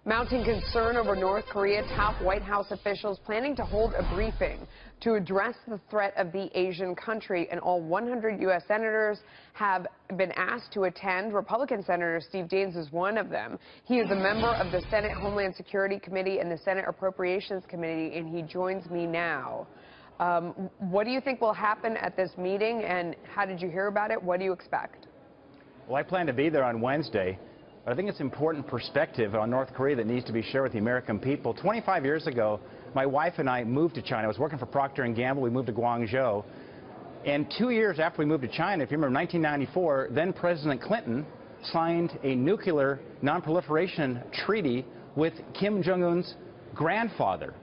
Mounting concern over North Korea, top White House officials planning to hold a briefing to address the threat of the Asian country, and all 100 U.S. senators have been asked to attend. Republican Senator Steve Daines is one of them. He is a member of the Senate Homeland Security Committee and the Senate Appropriations Committee, and he joins me now. What do you think will happen at this meeting, and how did you hear about it? What do you expect? Well, I plan to be there on Wednesday. But I think it's important perspective on North Korea that needs to be shared with the American people. 25 years ago, my wife and I moved to China. I was working for Procter & Gamble. We moved to Guangzhou. And 2 years after we moved to China, if you remember, 1994, then President Clinton signed a nuclear non-proliferation treaty with Kim Jong-un's grandfather.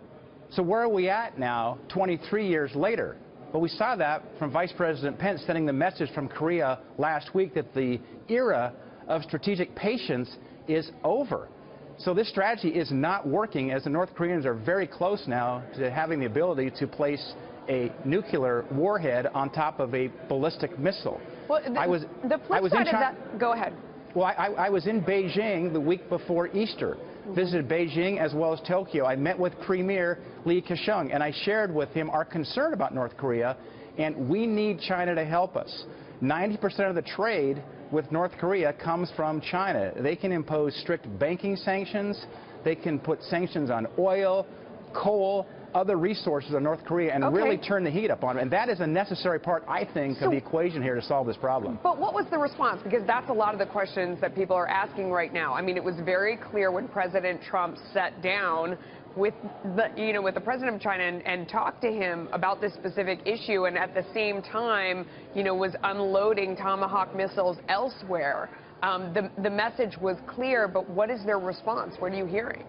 So where are we at now, 23 years later? Well, we saw that from Vice President Pence sending the message from Korea last week that the era of strategic patience is over. So this strategy is not working, as the North Koreans are very close now to having the ability to place a nuclear warhead on top of a ballistic missile. Well, the flip side of that, go ahead. Well, I was in Beijing the week before Easter, visited Beijing as well as Tokyo. I met with Premier Li Keqiang, and I shared with him our concern about North Korea, and we need China to help us. 90% of the trade with North Korea comes from China. They can impose strict banking sanctions. They can put sanctions on oil, coal, other resources on North Korea, and really turn the heat up on it. And that is a necessary part, I think, of the equation here to solve this problem. But what was the response? Because that's a lot of the questions that people are asking right now. I mean, it was very clear when President Trump sat down with the president of China and talked to him about this specific issue, and at the same time, was unloading Tomahawk missiles elsewhere. The message was clear, but what is their response? What are you hearing?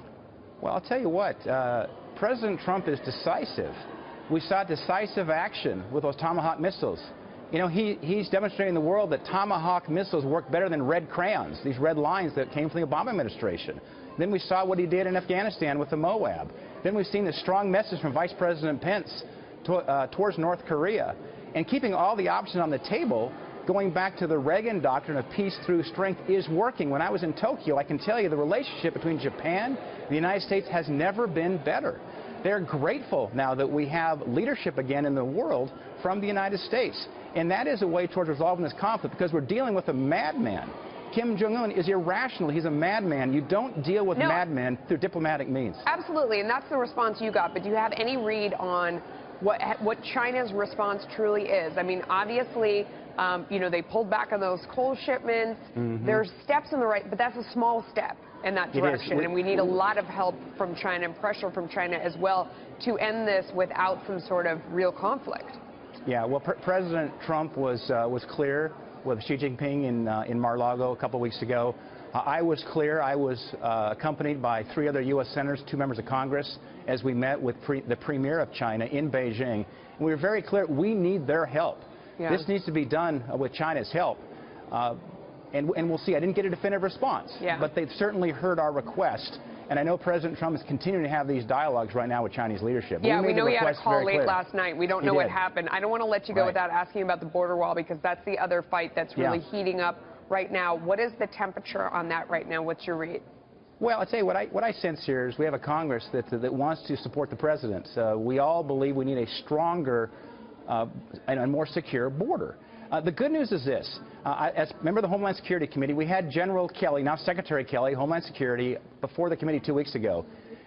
Well, I'll tell you what, President Trump is decisive. We saw decisive action with those Tomahawk missiles. He's demonstrating to the world that Tomahawk missiles work better than red crayons, these red lines that came from the Obama administration. Then we saw what he did in Afghanistan with the Moab. Then we've seen the strong message from Vice President Pence towards North Korea. And keeping all the options on the table, going back to the Reagan doctrine of peace through strength, is working. When I was in Tokyo, I can tell you the relationship between Japan and the United States has never been better. They're grateful now that we have leadership again in the world from the United States. And that is a way towards resolving this conflict, because we're dealing with a madman. Kim Jong-un is irrational. He's a madman. You don't deal with madmen through diplomatic means. Absolutely, and that's the response you got. But do you have any read on what China's response truly is? I mean, obviously, they pulled back on those coal shipments. There's steps in the right, but that's a small step in that direction, and we need a lot of help from China and pressure from China as well to end this without some sort of real conflict. Yeah, well, President Trump was clear with Xi Jinping in Mar-a-Lago a couple weeks ago. I was clear. I was accompanied by 3 other U.S. senators, 2 members of Congress, as we met with the Premier of China in Beijing. And we were very clear, we need their help. Yeah. This needs to be done with China's help. And we'll see. I didn't get a definitive response, but they've certainly heard our request. And I know President Trump is continuing to have these dialogues right now with Chinese leadership. Yeah, we know he had a call late last night. We don't know what happened. I don't want to let you go without asking about the border wall, because that's the other fight that's really heating up right now. What is the temperature on that right now? What's your read? Well, I'll tell you what I sense here is we have a Congress that wants to support the president. We all believe we need a stronger and a more secure border. The good news is this. As member of the Homeland Security Committee, we had General Kelly, now Secretary Kelly, Homeland Security, before the committee 2 weeks ago.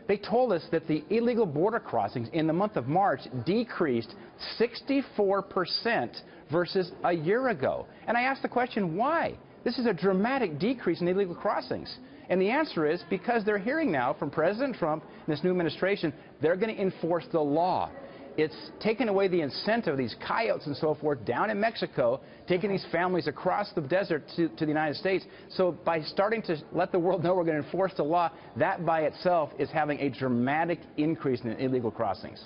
They told us that the illegal border crossings in the month of March decreased 64% versus a year ago. And I asked the question, why? This is a dramatic decrease in illegal crossings. And the answer is because they're hearing now from President Trump and this new administration, they're going to enforce the law. It's taken away the incentive of these coyotes and so forth down in Mexico, taking these families across the desert to the United States. So by starting to let the world know we're going to enforce the law, that by itself is having a dramatic increase in illegal crossings.